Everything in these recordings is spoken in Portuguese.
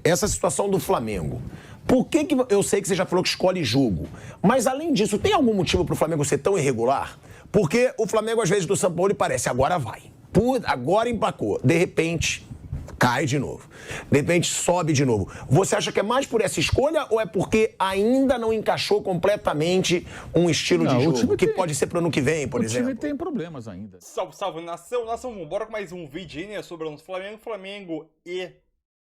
essa situação do Flamengo. Por que eu sei que você já falou que escolhe jogo, mas além disso, tem algum motivo para o Flamengo ser tão irregular? Porque o Flamengo, às vezes, do São Paulo, parece, agora vai. Agora emplacou. De repente, cai de novo. De repente, sobe de novo. Você acha que é mais por essa escolha ou é porque ainda não encaixou completamente um estilo de jogo? Que pode ser para o ano que vem, por exemplo. O time tem problemas ainda. Salve, salve, nação. Nação, vambora com mais um vídeo aí, né, sobre o Flamengo. Flamengo e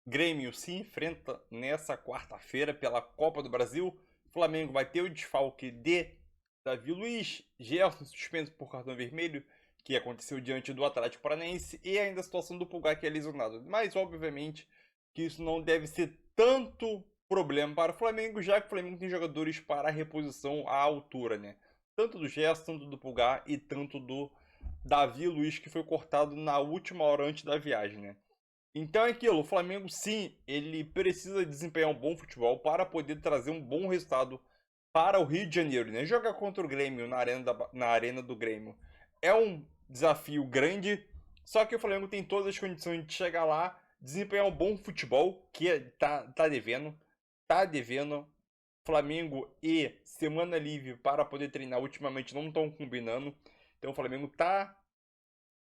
Grêmio se enfrentam nessa quarta-feira pela Copa do Brasil. Flamengo vai ter o desfalque de Davi Luiz, Gerson suspenso por cartão vermelho, que aconteceu diante do Atlético Paranaense, e ainda a situação do Pulgar, que é lesionado. Mas, obviamente, que isso não deve ser tanto problema para o Flamengo, já que o Flamengo tem jogadores para a reposição à altura, né? Tanto do Gerson, tanto do Pulgar e tanto do Davi Luiz, que foi cortado na última hora antes da viagem, né? Então é aquilo, o Flamengo, sim, ele precisa desempenhar um bom futebol para poder trazer um bom resultado para o Rio de Janeiro, né? Jogar contra o Grêmio na arena do Grêmio é um desafio grande, só que o Flamengo tem todas as condições de chegar lá, desempenhar um bom futebol, que tá devendo. Flamengo e semana livre para poder treinar ultimamente não estão combinando, então o Flamengo tá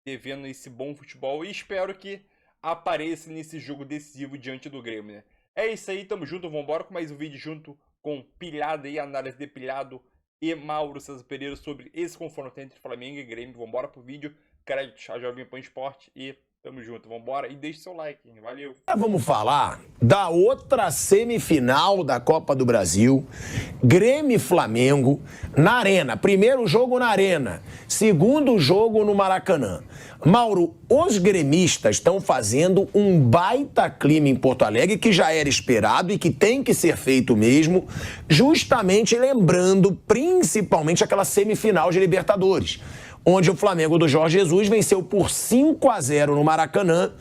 devendo esse bom futebol e espero que apareça nesse jogo decisivo diante do Grêmio, né? É isso aí, tamo junto, vambora com mais um vídeo junto com Pilhado e análise de Pilhado e Mauro César Pereira sobre esse confronto entre Flamengo e Grêmio. Vambora pro vídeo, crédito a Jovem Pan Esporte e tamo junto, vambora e deixe seu like, hein? Valeu! Vamos falar da outra semifinal da Copa do Brasil, Grêmio e Flamengo na Arena. Primeiro jogo na Arena, segundo jogo no Maracanã. Mauro, os gremistas estão fazendo um baita clima em Porto Alegre, que já era esperado e que tem que ser feito mesmo, justamente lembrando principalmente aquela semifinal de Libertadores, onde o Flamengo do Jorge Jesus venceu por 5-0 no Maracanã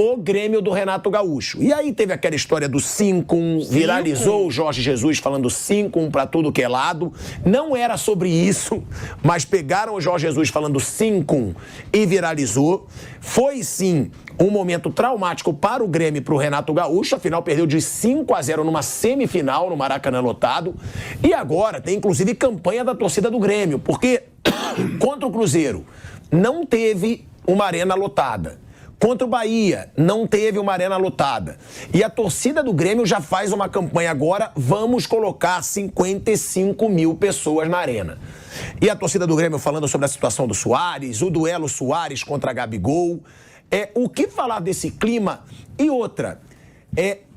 o Grêmio do Renato Gaúcho. E aí teve aquela história do 5-1, viralizou o Jorge Jesus falando 5-1 para tudo que é lado. Não era sobre isso, mas pegaram o Jorge Jesus falando 5-1 e viralizou. Foi sim um momento traumático para o Grêmio e para o Renato Gaúcho, afinal perdeu de 5-0 numa semifinal no Maracanã lotado. E agora tem inclusive campanha da torcida do Grêmio, porque contra o Cruzeiro não teve uma arena lotada. Contra o Bahia, não teve uma arena lotada. E a torcida do Grêmio já faz uma campanha agora, vamos colocar 55 mil pessoas na arena. E a torcida do Grêmio falando sobre a situação do Suárez, o duelo Suárez contra Gabigol. O que falar desse clima? E outra,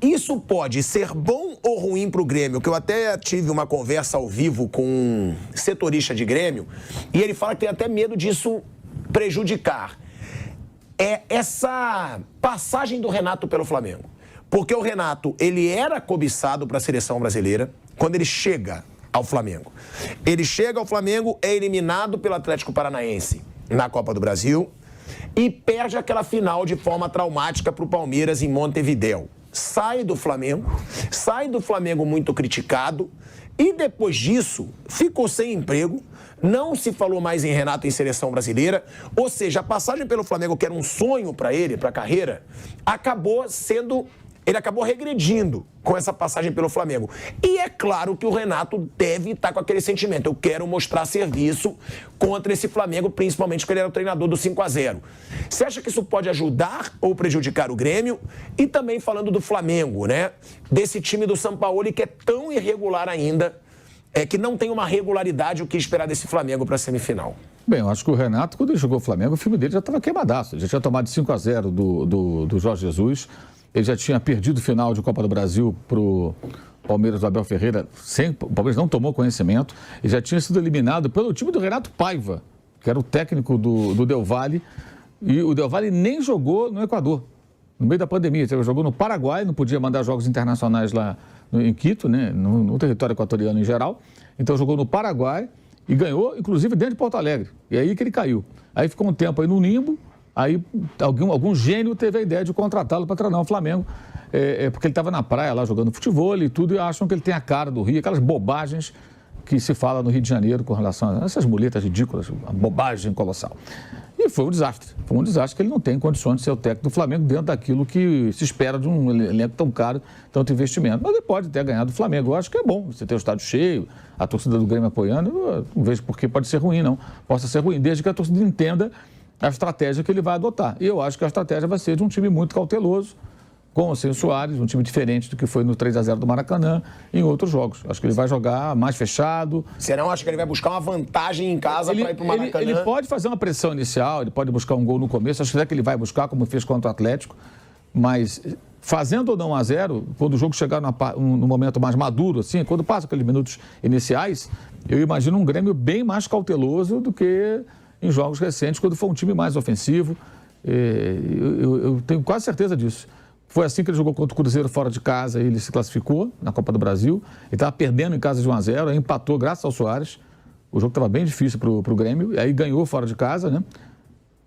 isso pode ser bom ou ruim para o Grêmio? Que eu até tive uma conversa ao vivo com um setorista de Grêmio, e ele fala que tem até medo disso prejudicar. Essa passagem do Renato pelo Flamengo. Porque o Renato, ele era cobiçado para a seleção brasileira quando ele chega ao Flamengo. Ele chega ao Flamengo, é eliminado pelo Atlético Paranaense na Copa do Brasil e perde aquela final de forma traumática para o Palmeiras em Montevidéu. Sai do Flamengo muito criticado e depois disso ficou sem emprego. Não se falou mais em Renato em seleção brasileira, ou seja, a passagem pelo Flamengo, que era um sonho para ele, para a carreira, ele acabou regredindo com essa passagem pelo Flamengo. E é claro que o Renato deve estar com aquele sentimento, eu quero mostrar serviço contra esse Flamengo, principalmente porque ele era o treinador do 5-0. Você acha que isso pode ajudar ou prejudicar o Grêmio? E também falando do Flamengo, né? Desse time do Sampaoli que é tão irregular ainda, que não tem uma regularidade o que esperar desse Flamengo para a semifinal. Bem, eu acho que o Renato, quando ele jogou o Flamengo, o filme dele já estava queimadaço. Ele já tinha tomado 5-0 do Jorge Jesus. Ele já tinha perdido o final de Copa do Brasil para o Palmeiras do Abel Ferreira. O Palmeiras não tomou conhecimento. Ele já tinha sido eliminado pelo time do Renato Paiva, que era o técnico do Del Valle. E o Del Valle nem jogou no Equador, no meio da pandemia. Ele jogou no Paraguai, não podia mandar jogos internacionais lá em Quito, né, no território equatoriano em geral. Então jogou no Paraguai e ganhou, inclusive, dentro de Porto Alegre. E aí que ele caiu. Aí ficou um tempo aí no limbo, aí algum gênio teve a ideia de contratá-lo para treinar o Flamengo, porque ele estava na praia lá jogando futebol e tudo, e acham que ele tem a cara do Rio, aquelas bobagens que se fala no Rio de Janeiro com relação a essas muletas ridículas, uma bobagem colossal. E foi um desastre. Foi um desastre que ele não tem condições de ser o técnico do Flamengo dentro daquilo que se espera de um elenco tão caro, tanto investimento. Mas ele pode ter ganhado o Flamengo. Eu acho que é bom você ter o estádio cheio, a torcida do Grêmio apoiando. Eu não vejo por que pode ser ruim, não. Possa ser ruim, desde que a torcida entenda a estratégia que ele vai adotar. E eu acho que a estratégia vai ser de um time muito cauteloso, com ou sem o Soares, um time diferente do que foi no 3-0 do Maracanã em outros jogos. Acho que ele vai jogar mais fechado. Você não acha que ele vai buscar uma vantagem em casa para ir para o Maracanã? Ele pode fazer uma pressão inicial, ele pode buscar um gol no começo, acho que ele vai buscar, como fez contra o Atlético, mas fazendo ou não 1-0, quando o jogo chegar no momento mais maduro, assim, quando passa aqueles minutos iniciais, eu imagino um Grêmio bem mais cauteloso do que em jogos recentes, quando for um time mais ofensivo. Eu tenho quase certeza disso. Foi assim que ele jogou contra o Cruzeiro fora de casa, ele se classificou na Copa do Brasil. Ele estava perdendo em casa de 1-0, aí empatou graças ao Soares. O jogo estava bem difícil para o Grêmio, aí ganhou fora de casa, né?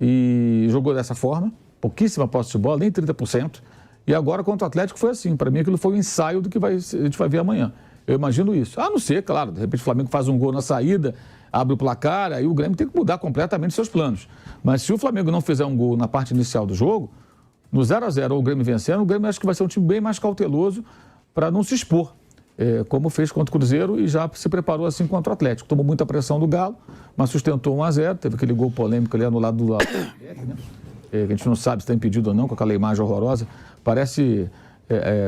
E jogou dessa forma, pouquíssima posse de bola, nem 30%. E agora contra o Atlético foi assim. Para mim aquilo foi um ensaio do que a gente vai ver amanhã. Eu imagino isso. A não ser, claro, de repente o Flamengo faz um gol na saída, abre o placar, aí o Grêmio tem que mudar completamente seus planos. Mas se o Flamengo não fizer um gol na parte inicial do jogo, no 0-0 ou o Grêmio vencendo, o Grêmio acho que vai ser um time bem mais cauteloso para não se expor, como fez contra o Cruzeiro e já se preparou assim contra o Atlético. Tomou muita pressão do Galo, mas sustentou 1-0, teve aquele gol polêmico ali anulado do lado, né? Que a gente não sabe se está impedido ou não, com aquela imagem horrorosa. Parece,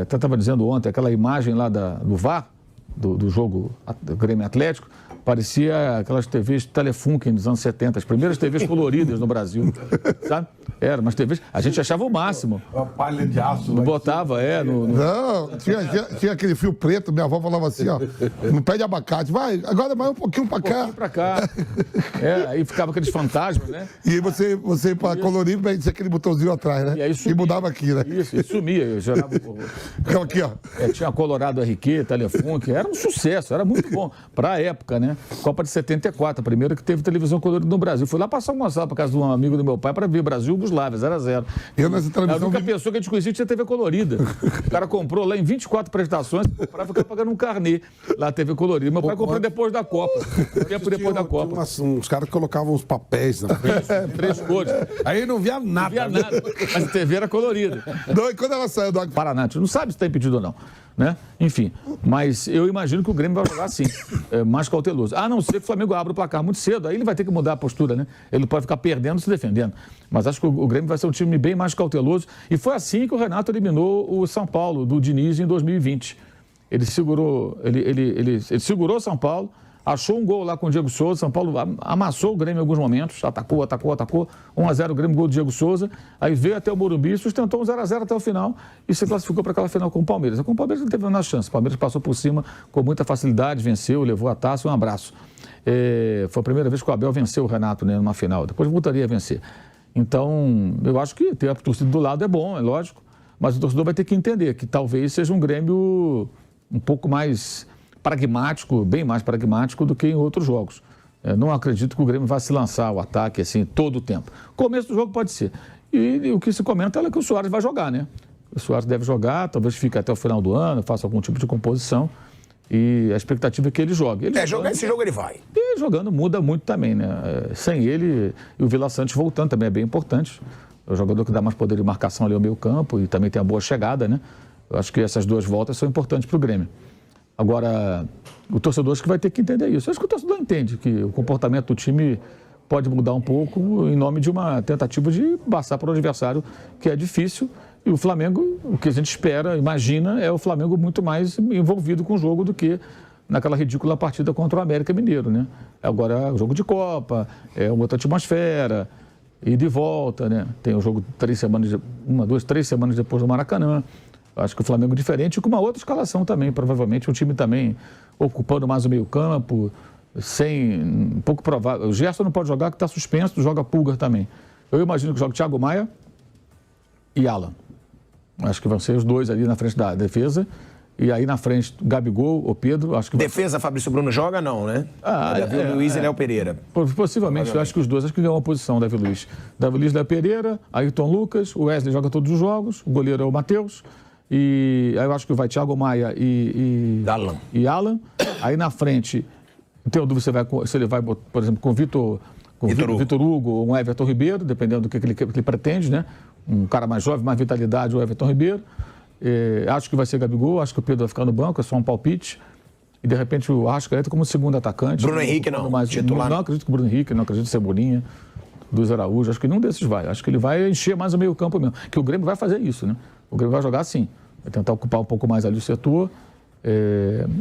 até estava dizendo ontem, aquela imagem lá do VAR, do jogo do Grêmio Atlético, parecia aquelas TVs Telefunken dos anos 70, as primeiras TVs coloridas no Brasil, sabe? Era, mas TVs, a gente achava o máximo. Uma palha de aço. Não botava, Não, tinha aquele fio preto, minha avó falava assim, ó, no pé de abacate, vai, agora mais um pouquinho pra cá. Um pouquinho pra cá. Aí ficava aqueles fantasmas, né? E aí você para colorir, tinha aquele botãozinho atrás, né? E aí sumia. E mudava aqui, né? Isso, e sumia. Gerava... Ficava aqui, ó. Tinha Colorado RQ, Telefunken, era um sucesso, era muito bom. Pra época, né? Copa de 74, a primeira que teve televisão colorida no Brasil. Fui lá passar um Gonçalo pra casa de um amigo do meu pai para ver Brasil-Yugoslávia, 0-0. Eu nessa televisão... A única pessoa que a gente conhecia tinha TV colorida. O cara comprou lá em 24 prestações para ficar pagando um carnê lá, TV colorida. Meu pai comprou depois da Copa. Tempo depois da Copa. Uns caras colocavam uns papéis na frente. 3 cores. Aí não via nada. Não via nada. Mas a TV era colorida. Não, e quando ela saiu do Paraná, a gente não sabe se está impedido ou não, né? Enfim, mas eu imagino que o Grêmio vai jogar assim, mais cauteloso. A não ser que o Flamengo abra o placar muito cedo, aí ele vai ter que mudar a postura, né? Ele não pode ficar perdendo se defendendo. Mas acho que o Grêmio vai ser um time bem mais cauteloso. E foi assim que o Renato eliminou o São Paulo, do Diniz, em 2020. Ele segurou o São Paulo, achou um gol lá com o Diego Souza. São Paulo amassou o Grêmio em alguns momentos, atacou. 1-0 o Grêmio, gol do Diego Souza. Aí veio até o Morumbi, sustentou um 0-0 até o final e se classificou para aquela final com o Palmeiras. Com o Palmeiras não teve nenhuma chance. O Palmeiras passou por cima com muita facilidade, venceu, levou a taça. Um abraço. Foi a primeira vez que o Abel venceu o Renato, né, numa final. Depois voltaria a vencer. Então, eu acho que ter a torcida do lado é bom, é lógico. Mas o torcedor vai ter que entender que talvez seja um Grêmio um pouco mais pragmático, bem mais pragmático do que em outros jogos. Não acredito que o Grêmio vá se lançar ao ataque assim todo o tempo. Começo do jogo pode ser. E o que se comenta é que o Soares vai jogar, né? O Soares deve jogar, talvez fique até o final do ano, faça algum tipo de composição. E a expectativa é que ele jogue. Jogar esse jogo ele vai. E jogando muda muito também, né? Sem ele, e o Vila Sante voltando também é bem importante. É o jogador que dá mais poder de marcação ali ao meio campo e também tem a boa chegada, né? Eu acho que essas duas voltas são importantes para o Grêmio. Agora, o torcedor acho que vai ter que entender isso. Eu acho que o torcedor entende que o comportamento do time pode mudar um pouco em nome de uma tentativa de passar para o adversário, que é difícil. E o Flamengo, o que a gente espera, imagina, é o Flamengo muito mais envolvido com o jogo do que naquela ridícula partida contra o América Mineiro, né? Agora é um jogo de Copa, é uma outra atmosfera, e de volta, né? Tem o jogo 3 semanas depois do Maracanã. Acho que o Flamengo é diferente, com uma outra escalação também, provavelmente. Um time também ocupando mais o meio-campo, um pouco provável. O Gerson não pode jogar, que está suspenso, joga Pulgar também. Eu imagino que joga Thiago Maia e Alan. Acho que vão ser os dois ali na frente da defesa. E aí na frente, Gabigol ou Pedro. Acho que defesa, Fabrício Bruno joga, não, né? Davi Luiz e Léo Pereira. Possivelmente, eu acho que os dois, acho que ganham uma posição, Davi Luiz. Davi Luiz, Léo Pereira, Ayrton Lucas, o Wesley joga todos os jogos, o goleiro é o Matheus. E aí eu acho que vai Thiago Maia e Alan. Aí na frente, não tenho dúvida se ele vai, por exemplo, com o Vitor com Vitor Hugo ou um Everton Ribeiro, dependendo do que ele pretende, né? Um cara mais jovem, mais vitalidade, o Everton Ribeiro. Acho que vai ser Gabigol, acho que o Pedro vai ficar no banco, é só um palpite. E de repente o Arrascaeta como segundo atacante. Bruno Henrique não, titular. Não acredito que o Bruno Henrique, não acredito que Cebolinha, Luiz Araújo, acho que nenhum desses vai. Acho que ele vai encher mais o meio campo mesmo. Que o Grêmio vai fazer isso, né? O Grêmio vai jogar assim, vai tentar ocupar um pouco mais ali o setor.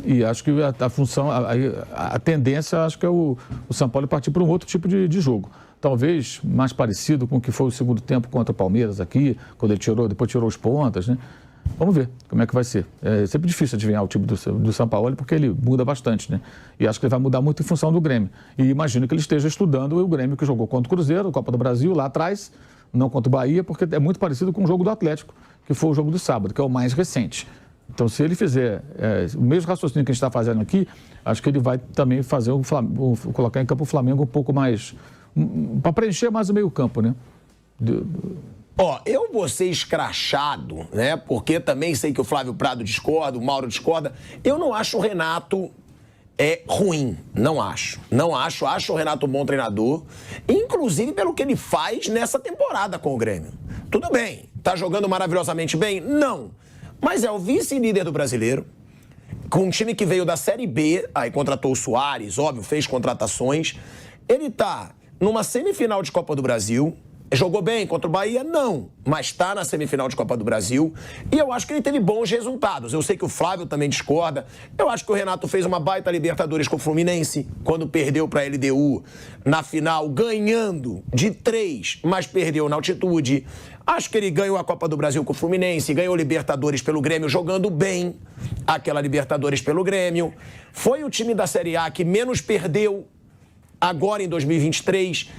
E acho que a função, a tendência, acho que é o São Paulo partir para um outro tipo de jogo. Talvez mais parecido com o que foi o segundo tempo contra o Palmeiras aqui, quando ele depois tirou os pontas, né? Vamos ver como é que vai ser. É sempre difícil adivinhar o time do São Paulo, porque ele muda bastante, né? E acho que ele vai mudar muito em função do Grêmio. E imagino que ele esteja estudando o Grêmio que jogou contra o Cruzeiro, Copa do Brasil, lá atrás, não contra o Bahia, porque é muito parecido com o jogo do Atlético, que foi o jogo do sábado, que é o mais recente. Então, se ele fizer o mesmo raciocínio que a gente está fazendo aqui, acho que ele vai também fazer colocar em campo o Flamengo um pouco mais... para preencher mais o meio campo, né? Eu vou ser escrachado, né? Porque também sei que o Flávio Prado discorda, o Mauro discorda. Eu não acho o Renato ruim. Não acho. Acho o Renato um bom treinador. Inclusive pelo que ele faz nessa temporada com o Grêmio. Tudo bem. Tá jogando maravilhosamente bem? Não. Mas é o vice-líder do Brasileiro. Com um time que veio da Série B, aí contratou o Soares, óbvio, fez contratações. Ele tá numa semifinal de Copa do Brasil. Jogou bem contra o Bahia? Não. Mas está na semifinal de Copa do Brasil. E eu acho que ele teve bons resultados. Eu sei que o Flávio também discorda. Eu acho que o Renato fez uma baita Libertadores com o Fluminense, quando perdeu para a LDU na final, ganhando de 3, mas perdeu na altitude. Acho que ele ganhou a Copa do Brasil com o Fluminense, ganhou Libertadores pelo Grêmio, jogando bem aquela Libertadores pelo Grêmio. Foi o time da Série A que menos perdeu agora em 2023.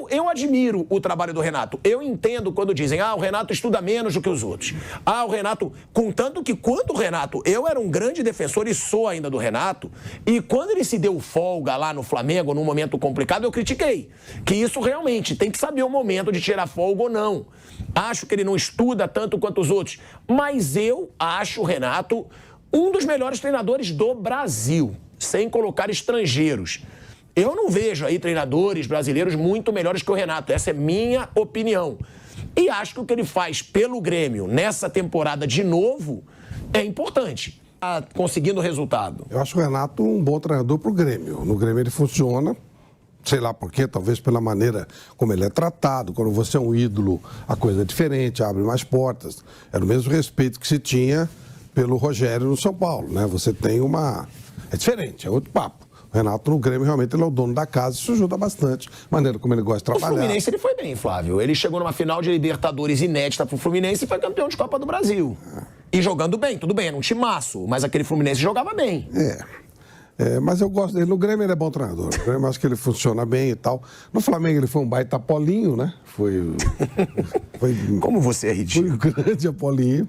Eu admiro o trabalho do Renato. Eu entendo quando dizem, o Renato estuda menos do que os outros. O Renato, contanto que quando o Renato, eu era um grande defensor e sou ainda do Renato, e quando ele se deu folga lá no Flamengo, num momento complicado, eu critiquei. Que isso realmente tem que saber o momento de tirar folga ou não. Acho que ele não estuda tanto quanto os outros. Mas eu acho o Renato um dos melhores treinadores do Brasil, sem colocar estrangeiros. Eu não vejo aí treinadores brasileiros muito melhores que o Renato. Essa é minha opinião. E acho que o que ele faz pelo Grêmio nessa temporada de novo é importante. Tá conseguindo resultado. Eu acho o Renato um bom treinador para o Grêmio. No Grêmio ele funciona, sei lá por quê, talvez pela maneira como ele é tratado. Quando você é um ídolo, a coisa é diferente, abre mais portas. Era o mesmo respeito que se tinha pelo Rogério no São Paulo, né? Você tem uma... É diferente, é outro papo. O Renato no Grêmio, realmente, ele é o dono da casa, isso ajuda bastante. A maneira como ele gosta de trabalhar. O Fluminense, ele foi bem, Flávio. Ele chegou numa final de Libertadores inédita pro Fluminense e foi campeão de Copa do Brasil. E jogando bem, tudo bem, era um timaço, mas aquele Fluminense jogava bem. Mas eu gosto dele. No Grêmio ele é bom treinador. No Grêmio acho que ele funciona bem e tal. No Flamengo ele foi um baita Apolinho, né? Como você é ridículo. Foi um grande Apolinho.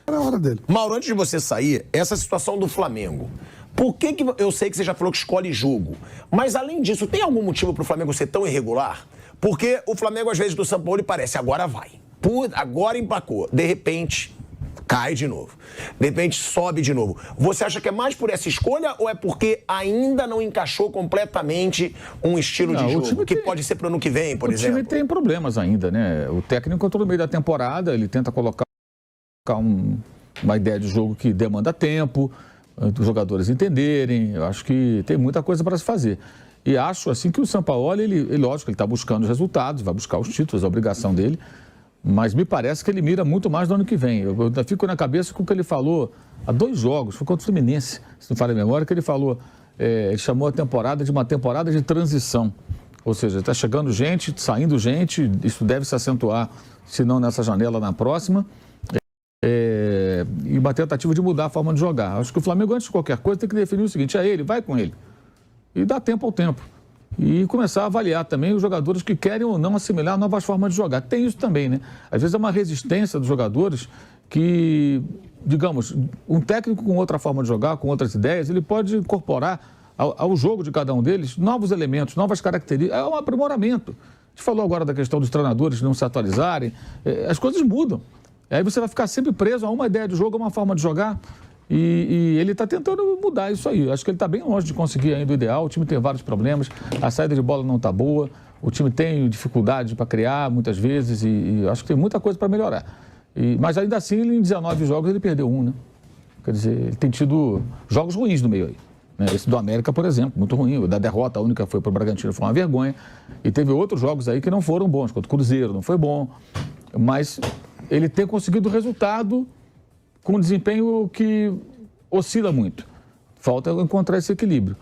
Era a hora dele. Mauro, antes de você sair, essa situação do Flamengo... Por que eu sei que você já falou que escolhe jogo, mas além disso, tem algum motivo para o Flamengo ser tão irregular? Porque o Flamengo, às vezes, do São Paulo, parece, agora vai. Agora emplacou. De repente, cai de novo. De repente, sobe de novo. Você acha que é mais por essa escolha ou é porque ainda não encaixou completamente um estilo de jogo? Que pode ser para o ano que vem, por exemplo? O time tem problemas ainda, né? O técnico entrou no meio da temporada, ele tenta colocar uma ideia de jogo que demanda tempo, os jogadores entenderem. Eu acho que tem muita coisa para se fazer. E acho assim que o Sampaoli, lógico, ele está buscando os resultados, vai buscar os títulos, a obrigação dele, mas me parece que ele mira muito mais no ano que vem. Eu fico na cabeça com o que ele falou há 2 jogos, foi contra o Fluminense, se não falha a memória, que ele falou, ele chamou a temporada de uma temporada de transição. Ou seja, está chegando gente, saindo gente, isso deve se acentuar, se não nessa janela, na próxima. E uma tentativa de mudar a forma de jogar. Acho que o Flamengo, antes de qualquer coisa, tem que definir o seguinte, vai com ele. E dá tempo ao tempo. E começar a avaliar também os jogadores que querem ou não assimilar novas formas de jogar. Tem isso também, né? Às vezes é uma resistência dos jogadores que, digamos, um técnico com outra forma de jogar, com outras ideias, ele pode incorporar ao jogo de cada um deles novos elementos, novas características. É um aprimoramento. A gente falou agora da questão dos treinadores não se atualizarem. As coisas mudam. Aí você vai ficar sempre preso a uma ideia de jogo, a uma forma de jogar. E ele está tentando mudar isso aí. Acho que ele está bem longe de conseguir ainda o ideal. O time tem vários problemas. A saída de bola não está boa. O time tem dificuldade para criar muitas vezes e acho que tem muita coisa para melhorar. Mas ainda assim, em 19 jogos, ele perdeu um, né? Quer dizer, ele tem tido jogos ruins no meio aí. Né? Esse do América, por exemplo, muito ruim. O da derrota, a única foi para o Bragantino, foi uma vergonha. E teve outros jogos aí que não foram bons. Contra o Cruzeiro, não foi bom. Mas ele tem conseguido resultado com um desempenho que oscila muito. Falta encontrar esse equilíbrio.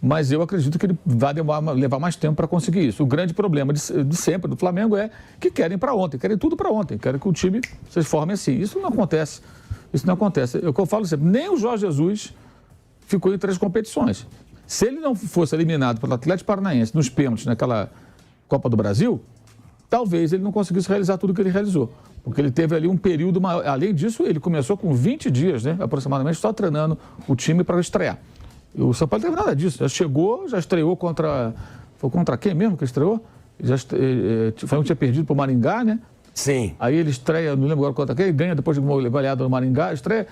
Mas eu acredito que ele vai levar mais tempo para conseguir isso. O grande problema de sempre do Flamengo é que querem para ontem, querem tudo para ontem, querem que o time se forme assim. Isso não acontece. Isso não acontece. É o que eu falo sempre, nem o Jorge Jesus ficou em 3 competições. Se ele não fosse eliminado pelo Atlético Paranaense nos pênaltis naquela Copa do Brasil, talvez ele não conseguisse realizar tudo que ele realizou. Porque ele teve ali um período maior. Além disso, ele começou com 20 dias, né, aproximadamente, só treinando o time para estrear. O São Paulo não teve nada disso. Já chegou, já estreou contra... Foi contra quem mesmo que estreou? O Flamengo tinha perdido para o Maringá, né? Sim. Aí ele estreia, não lembro agora contra quem, ganha depois de uma goleada no Maringá, estreia...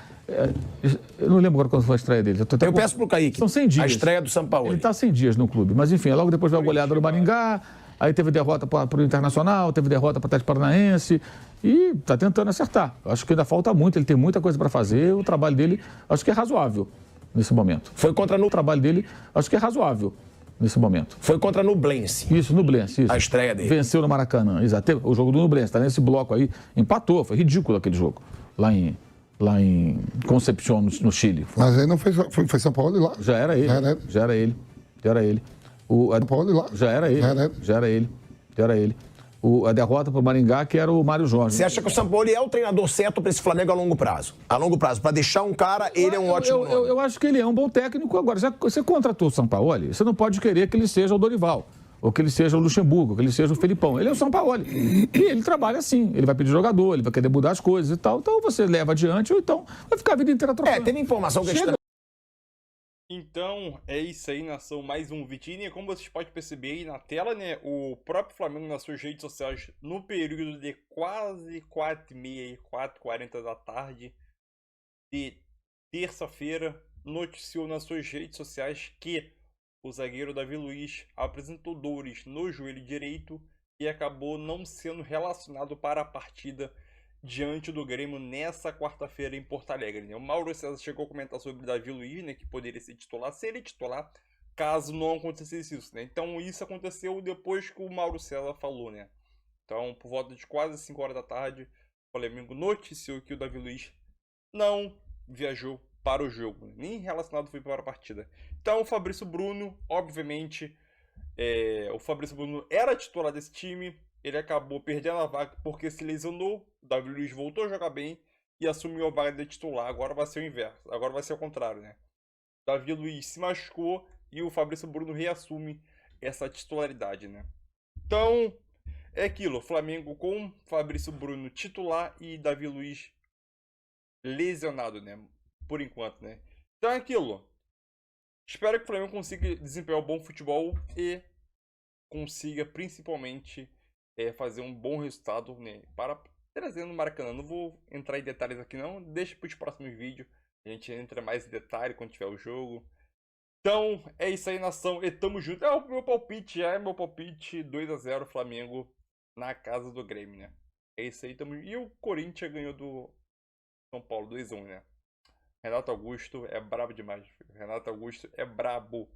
Eu não lembro agora quando foi a estreia dele. Eu peço pro Kaique. São 100 dias. A estreia do São Paulo. Ele está 100 dias no clube. Mas enfim, logo depois veio a goleada no Maringá, aí teve derrota para o Internacional, teve derrota para o Atlético Paranaense e está tentando acertar. Acho que ainda falta muito, ele tem muita coisa para fazer, o trabalho dele acho que é razoável nesse momento. O trabalho dele acho que é razoável nesse momento. Foi contra a Nublense. Isso, Nublense, isso. A estreia dele. Venceu no Maracanã, exato. O jogo do Nublense, está nesse bloco aí, empatou, foi ridículo aquele jogo, lá em Concepción, no Chile. Mas aí não foi São Paulo e lá. Já era ele. São Paulo e lá. Já era ele. A derrota para o Maringá, que era o Mário Jorge. Você acha que o São Paulo é o treinador certo para esse Flamengo a longo prazo? A longo prazo, para deixar um cara, ele é um ótimo nome. Eu acho que ele é um bom técnico. Agora, já que você contratou o São Paulo, você não pode querer que ele seja o Dorival, ou que ele seja o Luxemburgo, ou que ele seja o Felipão. Ele é o São Paulo. E ele trabalha assim. Ele vai pedir jogador, ele vai querer mudar as coisas e tal. Então você leva adiante, ou então vai ficar a vida inteira trocando. Teve informação que Então, é isso aí, nação. Mais um Vitinha. Como vocês podem perceber aí na tela, né? O próprio Flamengo nas suas redes sociais, no período de quase 4h30, 4h40 da tarde de terça-feira, noticiou nas suas redes sociais que o zagueiro Davi Luiz apresentou dores no joelho direito e acabou não sendo relacionado para a partida diante do Grêmio nessa quarta-feira em Porto Alegre, né? O Mauro César chegou a comentar sobre o Davi Luiz, né, que poderia ser titular, se ele titular, caso não acontecesse isso, né? Então isso aconteceu depois que o Mauro César falou, né? Então, por volta de quase 5 horas da tarde, o Flamengo noticiou que o Davi Luiz não viajou para o jogo, né? Nem relacionado foi para a partida. Então o Fabrício Bruno, obviamente, o Fabrício Bruno era titular desse time. Ele acabou perdendo a vaga porque se lesionou. O Davi Luiz voltou a jogar bem e assumiu a vaga de titular. Agora vai ser o inverso. Agora vai ser o contrário, né? O Davi Luiz se machucou e o Fabrício Bruno reassume essa titularidade, né? Então, é aquilo. Flamengo com Fabrício Bruno titular e Davi Luiz lesionado, né? Por enquanto, né? Então é aquilo. Espero que o Flamengo consiga desempenhar um bom futebol e consiga principalmente fazer um bom resultado, né, para trazer no Maracanã. Não vou entrar em detalhes aqui não, deixa para os próximos vídeos, a gente entra mais em detalhe quando tiver o jogo. Então é isso aí, nação, e tamo junto. É o meu palpite, 2-0 Flamengo na casa do Grêmio, né? É isso aí, tamo junto. E o Corinthians ganhou do São Paulo 2-1, né? Renato Augusto é brabo demais. Renato Augusto é brabo.